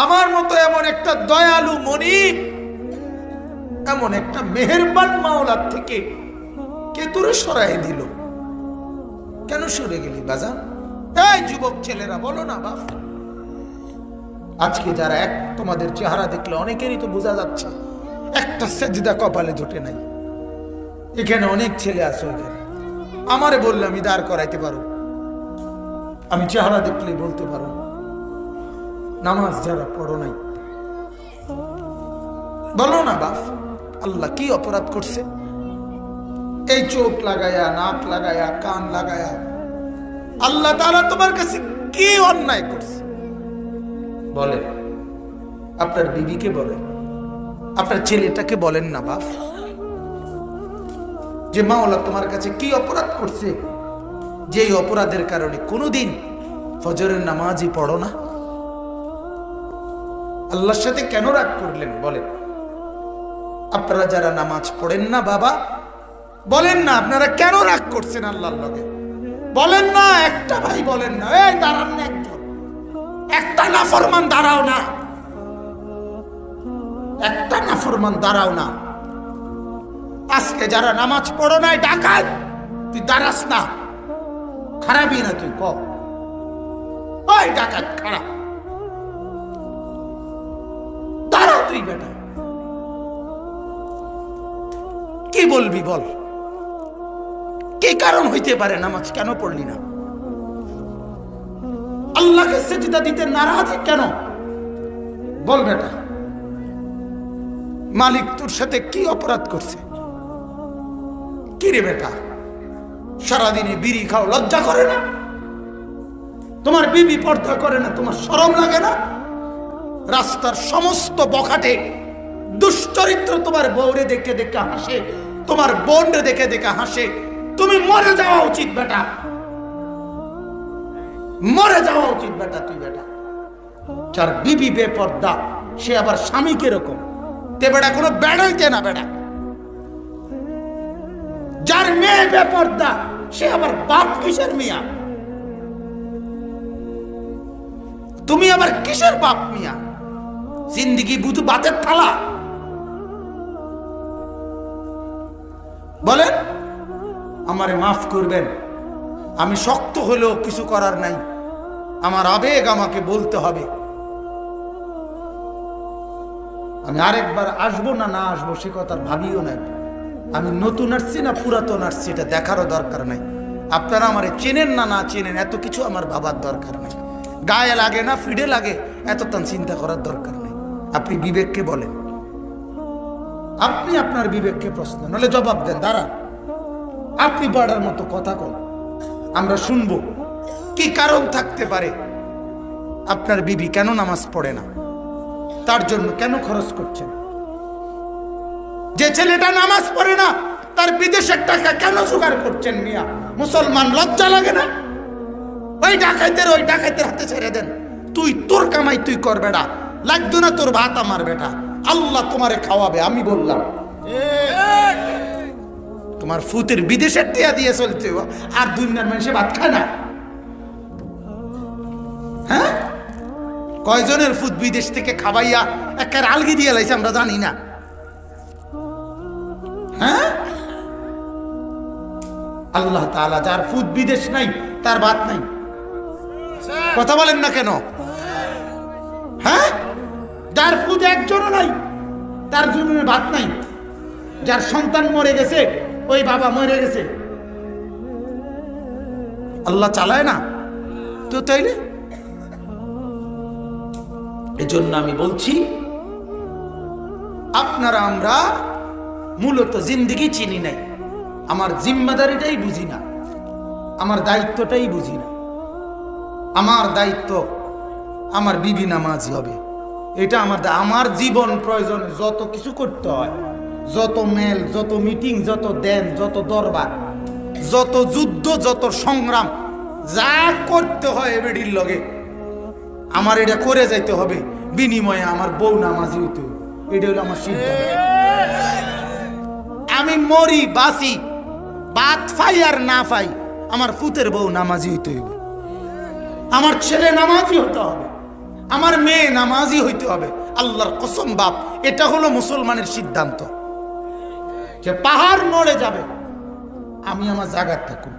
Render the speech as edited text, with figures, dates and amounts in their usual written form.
আমার মতো এমন একটা দয়ালু মনিব, এমন একটা মেহেরবান মাওলার থেকে কে তোরে সরাই দিল? কেন সরে গেলি বাজান? এই যুবক ছেলেরা বলো না বাপ। আজকে যারা এক তোমাদের চেহারা দেখলে অনেকেরই তো বোঝা যাচ্ছে একটা সেজদা কপালে জোটে নাই। এখানে অনেক ছেলে আছে, এখানে আমারে বললে আমি দাঁড় করাইতে পারো, আমি চেহারা দেখলেই বলতে পারো। নামাজ যারা পড়ো নাই, বলো না বাপ, আল্লাহ কি অপরাধ করছে? এই চোখ লাগায়া, নাক লাগায়া, কান লাগায়া আল্লাহ তাআলা তোমার কাছে কি অন্যায় করছে? বলেন। আপনার বিবিকে বলেন, আপনার ছেলেটাকে বলেন না বাপ, যে মাওলা তোমার কাছে কি অপরাধ করছে, যে এই অপরাধের কারণে কোনোদিন ফজরের নামাজই পড়ো না? আল্লাহর সাথে কেন রাগ করলেন বলেন? আপনারা যারা নামাজ পড়েন না বাবা, বলেন না আপনারা কেন রাগ করছেন আল্লাহর লগে? বলেন না, একটা ভাই বলেন না, এই দাঁড়ান না, একজন একটা নাফরমান দাঁড়াও না, একটা নাফরমান দাঁড়াও না। আজকে যারা নামাজ পড়ো নাই, ডাকাত তুই দাঁড়াস না, খারাপই না তুই, ক ওই ডাকাত খারাপ, দাঁড়া তুই বেটা, কি বলবি বল? কি কারণ হইতে পারে নামাজ কেন পড়লি না? আল্লাহকে সেজদা দিতে নারাজ কেন? বল বেটা, মালিক তোর সাথে কি অপরাধ করছে? কি রে বেটা, সারাদিনে বিড়ি খাও, লজ্জা করে না? তোমার বিবি পর্দা করে না, তোমার শরম লাগে না? রাস্তার সমস্ত বখাটে দুশ্চরিত্র তোমার বউরে দেখে দেখে হাসে, তোমার বোনরে দেখে দেখে হাসে। তুমি মরে যাওয়া উচিত বেটা, মরে যাওয়া উচিত বেটা। তুই বেটা যার বিবি বেপর্দা, সে আবার স্বামী কিরকম? তে বেটা কোনো বেড়াইতে না বেটা। যার মেয়ে বেপর্দা, সে আবার বাপ কিসের মিয়া? তুমি আবার কিসের বাপ মিয়া? জিন্দিগি বুধু বাতের থালা। বলেন, আমারে মাফ করবেন, আমি শক্ত হলেও কিছু করার নাই, আমার আবেগ আমাকে বলতে হবে। আমি আরেকবার আসবো না না আসবো সে কথা ভাবিও নাই। আমি নতুন আসছি না পুরাতন আসছি এটা দেখারও দরকার নাই। আপনারা আমারে চেনেন না না চেনেন এত কিছু আমার ভাবার দরকার নাই। গায়ে লাগে না ফিডে লাগে এত তান চিন্তা করার দরকার নেই। আপনি বিবেককে বলেন, আপনি আপনার বিবেককে প্রশ্ন নাহলে জবাব দেন। দাঁড়া, আপনি পাড়ার মতো কথা কন, আমরা শুনবো কি কারণ থাকতে পারে। আপনার বিবি কেন নামাজ পড়ে না? তার জন্য কেন খরচ করছেন? যে ছেলেটা নামাজ পড়ে না তার বিদেশের টাকা কেন জোগাড় করছেন মিয়া? মুসলমান লজ্জা লাগে না? ওই ডাকাইতের হাতে ছেড়ে দেন। তুই তোর কামাই তুই কর বেটা, লাগতো না তোর ভাত আমার বেটা, আল্লাহ তোমারে খাওয়াবে। আমি বললাম তোমার ফুতের বিদেশের টিয়া দিয়ে চলতে আর দুনিয়ার মানুষে ভাত খায় না? হ্যাঁ, কয়জনের ফুত বিদেশ থেকে খাবাইয়া একের আলগি দিয়ে লাইছে আমরা জানি না? হ্যাঁ, আল্লাহ তাআলা যার ফুত বিদেশ নাই তার ভাত নাই। কথা বলেন না কেন? হ্যাঁ, যার ফুত একজনও নাই তার জন্য ভাত নাই। যার সন্তান মরে গেছে, ওই বাবা মরে গেছে, আল্লাহ চালায় না তো তাইলে? এজন্য আমি বলছি আপনারা আমরা মূলত জিন্দেগি চিনি নাই, আমার জিম্মাদারিটাই বুঝি না, আমার দায়িত্বটাই বুঝি না। আমার দায়িত্ব আমার বিবি নামাজি হবে, এটা আমার জীবন প্রয়োজনে যত কিছু করতে হয়, যত মেল, যত মিটিং, যত দেন, যত দরবার, যত যুদ্ধ, যত সংগ্রাম, যা করতে হয় এবেডির লগে আমার এটা করে যাইতে হবে। বিনিময়ে আমার বউ নামাজি হইতে হবে, এটা হলো আমার সিদ্ধান্ত। আমি মরি বাসি, ভাত ফাই আর না ফাই, আমার ফুতের বউ নামাজি হইতে হইবে, আমার ছেলে নামাজি হতে হবে, আমার মেয়ে নামাজি হইতে হবে। আল্লাহর কসম বাপ, এটা হলো মুসলমানের সিদ্ধান্ত যে পাহাড় নড়ে যাবে, আমি আমার জায়গায় থাকুন।